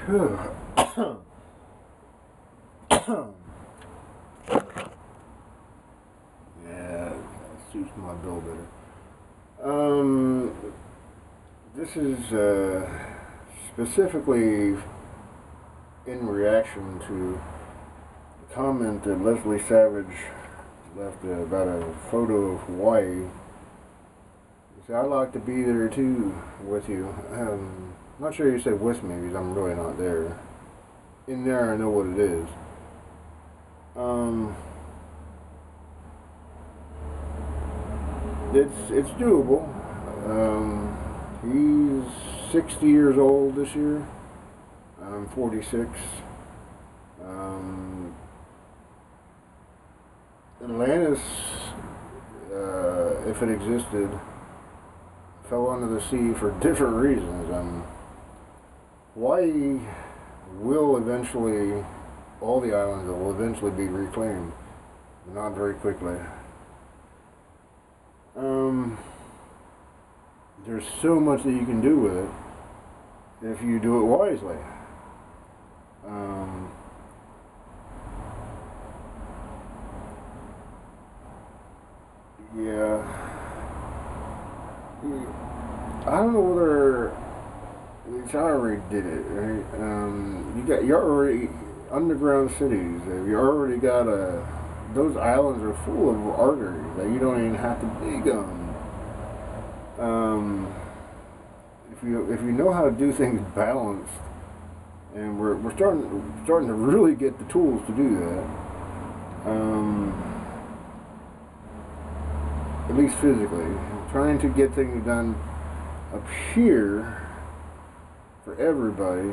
Yeah, suits my bill better. Um, this is specifically in reaction to a comment that Leslie Savage left about a photo of Hawaii. He said, "I'd like to be there too with you." Not sure you said with me because I'm really not there. In there, I know what it is. Um, it's doable. He's 60 years old this year. I'm 46. Um, Atlantis, if it existed, fell under the sea for different reasons. Hawaii will eventually, all the islands will eventually be reclaimed, not very quickly. There's so much that you can do with it if you do it wisely. Um, yeah, I don't know whether I already did it. Right? You already underground cities. You already got those islands are full of arteries that you don't even have to dig them. If you know how to do things balanced, and we're starting to really get the tools to do that. At least physically, trying to get things done up here for everybody,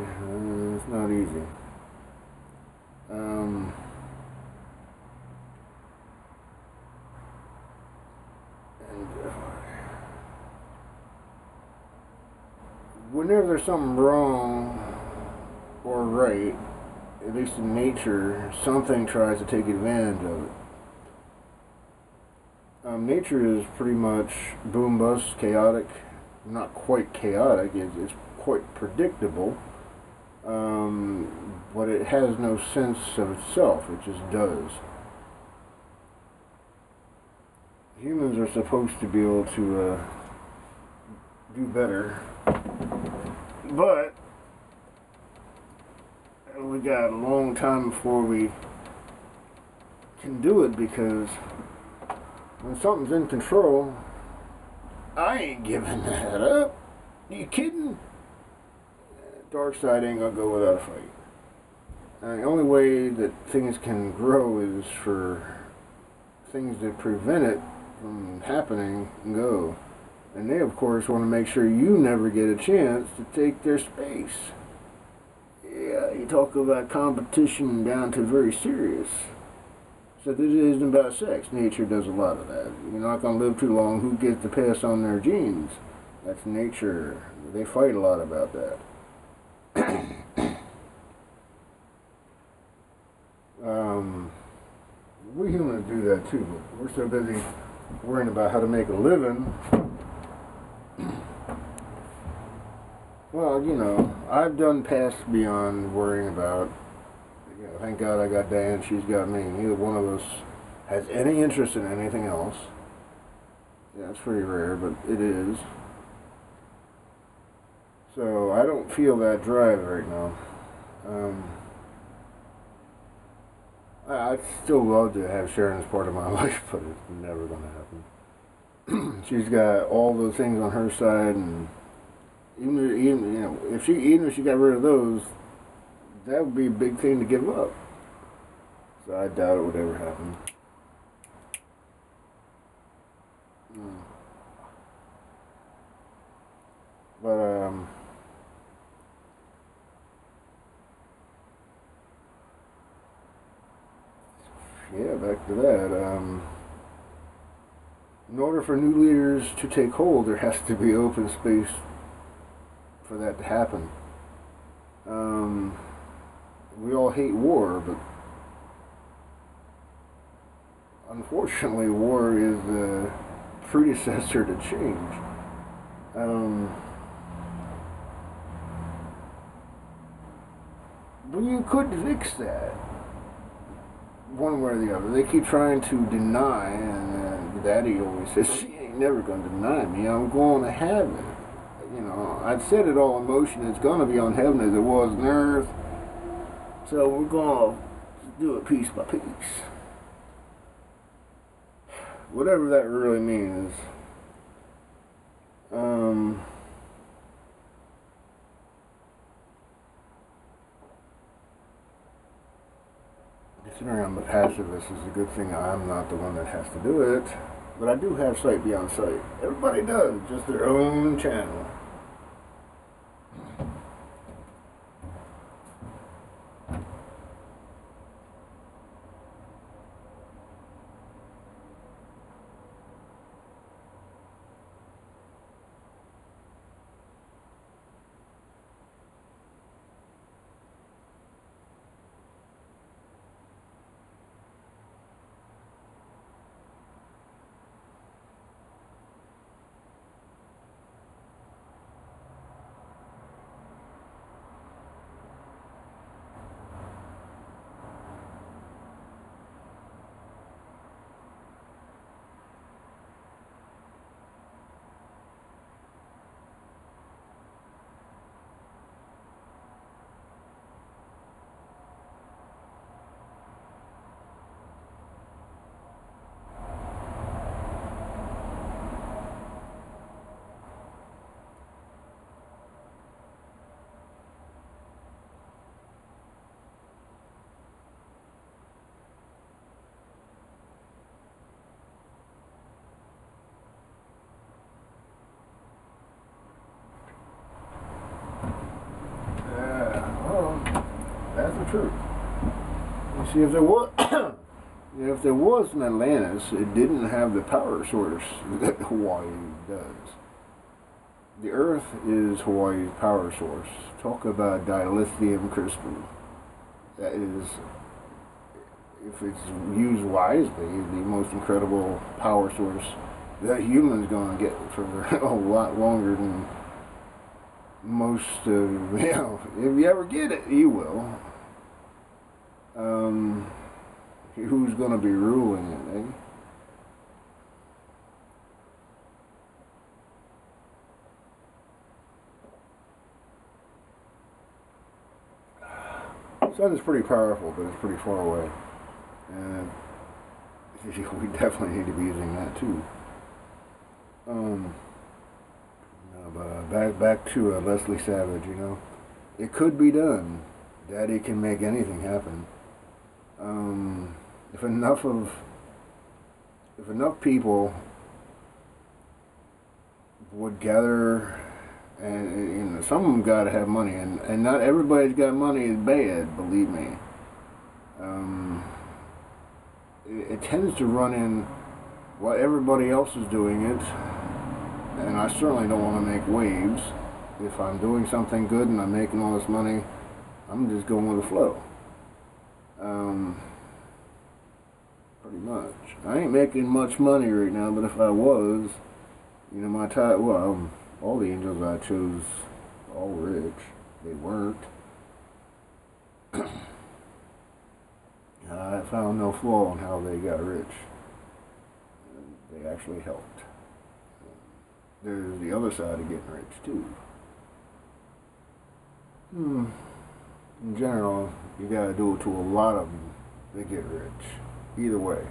it's not easy. And whenever there's something wrong or right, at least in nature, something tries to take advantage of it. Nature is pretty much boom bust, chaotic. Not quite chaotic, it's quite predictable. But it has no sense of itself, it just does. Humans are supposed to be able to do better, but we got a long time before we can do it, because when something's in control, I ain't giving that up. You kidding? Dark side ain't gonna go without a fight. The only way that things can grow is for things that prevent it from happening go. And they, of course, want to make sure you never get a chance to take their space. Yeah, you talk about competition down to very serious. So this isn't about sex. Nature does a lot of that. You're not going to live too long. Who gets to pass on their genes? That's nature. They fight a lot about that. We humans do that too, but we're so busy worrying about how to make a living. Well, I've done past beyond worrying about, thank God I got Diane, she's got me. Neither one of us has any interest in anything else. Yeah, it's pretty rare, but it is. So I don't feel that drive right now. I'd still love to have Sharon as part of my life, but it's never going to happen. She's got all those things on her side, and even if she got rid of those, that would be a big thing to give up. So I doubt it would ever happen. But yeah, back to that. In order for new leaders to take hold, there has to be open space for that to happen. We all hate war, but unfortunately, war is the predecessor to change. But you could fix that one way or the other. They keep trying to deny, and Daddy always says, she ain't never going to deny me. I'm going to heaven. You know, I'd said it all in motion. It's going to be on heaven as it was on earth. So we're going to do it piece by piece. Whatever that really means. Considering I'm a pacifist, it's a good thing I'm not the one that has to do it. But I do have sight beyond sight. Everybody does, just their own channel. That's the truth. You see, if there was an Atlantis, it didn't have the power source that Hawaii does. The Earth is Hawaii's power source. Talk about dilithium crystal. That is, if it's used wisely, the most incredible power source that humans going to get for a lot longer than most of, if you ever get it, you will. Who's going to be ruling it, The sun is pretty powerful, but it's pretty far away. And we definitely need to be using that too. But back to Leslie Savage, it could be done. Daddy can make anything happen. If enough people would gather, and some of them got to have money, and not everybody's got money is bad, believe me. It tends to run in while everybody else is doing it, and I certainly don't want to make waves. If I'm doing something good and I'm making all this money, I'm just going with the flow. Pretty much. I ain't making much money right now, but if I was, all the angels I chose, all rich. They weren't. I found no flaw in how they got rich. They actually helped. There's the other side of getting rich, too. In general, you gotta do it to a lot of them to get rich. Either way.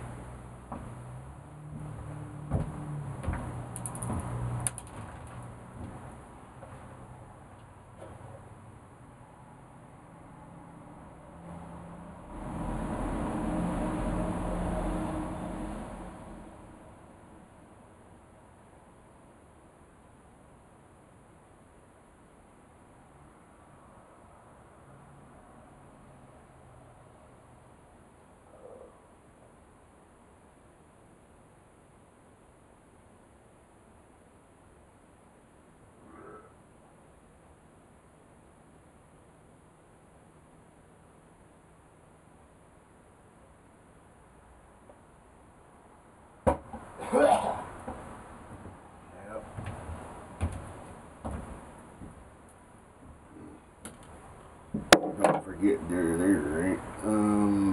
Yep. Don't forget get there, right?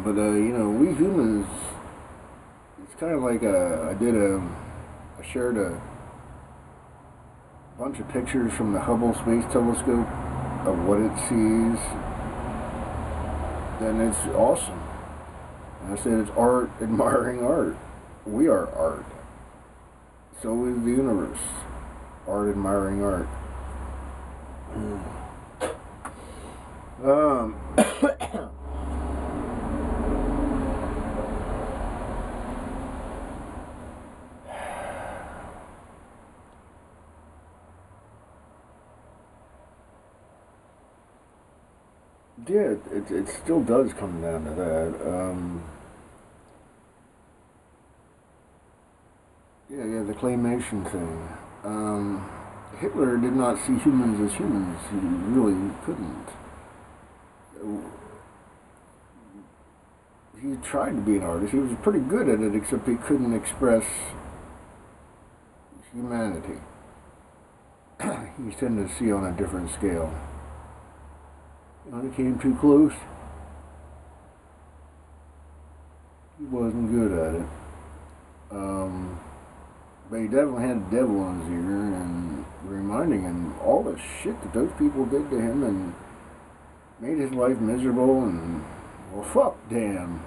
But you know, we humans, it's kind of like I shared a bunch of pictures from the Hubble Space Telescope of what it sees. Then it's awesome. And I said it's art admiring art. We are art. So is the universe. Art admiring art. Yeah, it still does come down to that. Yeah, the claymation thing. Hitler did not see humans as humans. He really couldn't. He tried to be an artist. He was pretty good at it, except he couldn't express humanity. He tended to see on a different scale. When it came too close, he wasn't good at it. But he definitely had the devil in his ear and reminding him all the shit that those people did to him and made his life miserable and, well, fuck damn.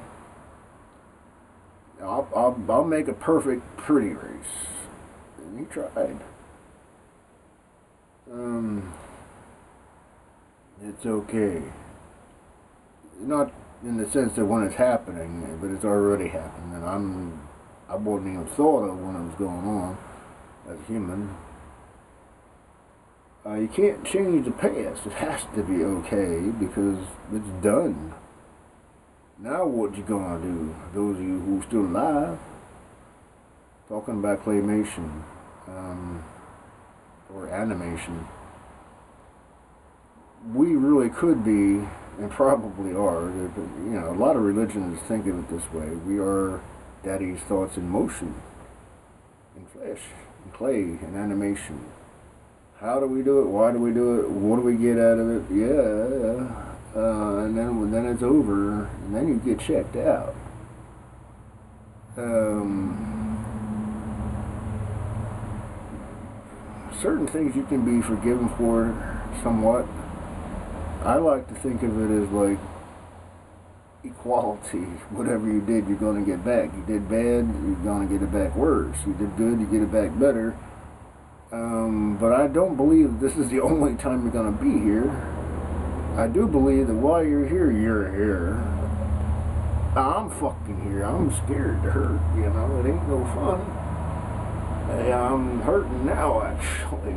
I'll make a perfect pretty race. And he tried. It's okay. Not in the sense that when it's happening, but it's already happened, and I wasn't even thought of when it was going on as a human. You can't change the past. It has to be okay because it's done. Now what you gonna do? Those of you who are still alive, talking about claymation or animation, we really could be, and probably are. You know, a lot of religions think of it this way. We are Daddy's thoughts in motion, in flesh, in clay, in animation. How do we do it? Why do we do it? What do we get out of it? And then it's over, and then you get checked out. Certain things you can be forgiven for somewhat. I like to think of it as like equality. Whatever you did, you're going to get back. You did bad, you're going to get it back worse. You did good, you get it back better. But I don't believe this is the only time you're going to be here. I do believe that while you're here. I'm fucking here. I'm scared to hurt. You know, it ain't no fun. I'm hurting now, actually.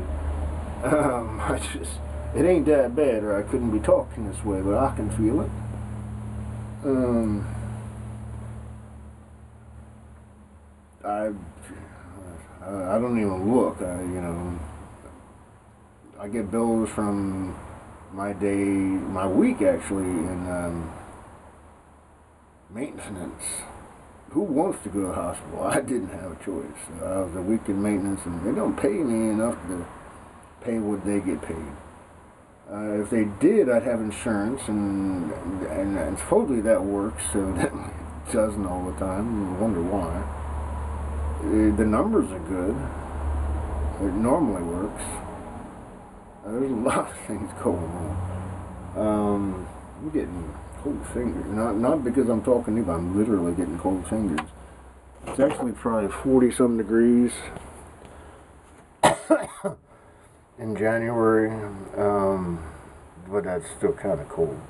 It ain't that bad, or I couldn't be talking this way, but I can feel it. I don't even look. You know, I get bills from my week actually in maintenance. Who wants to go to the hospital? I didn't have a choice. I was a week in maintenance, and they don't pay me enough to pay what they get paid. If they did, I'd have insurance, and supposedly that works, so that it doesn't all the time. I wonder why. The numbers are good. It normally works. There's a lot of things going on. I'm getting cold fingers. Not because I'm talking to you, but I'm literally getting cold fingers. It's actually probably 40-some degrees in January, but that's still kind of cold.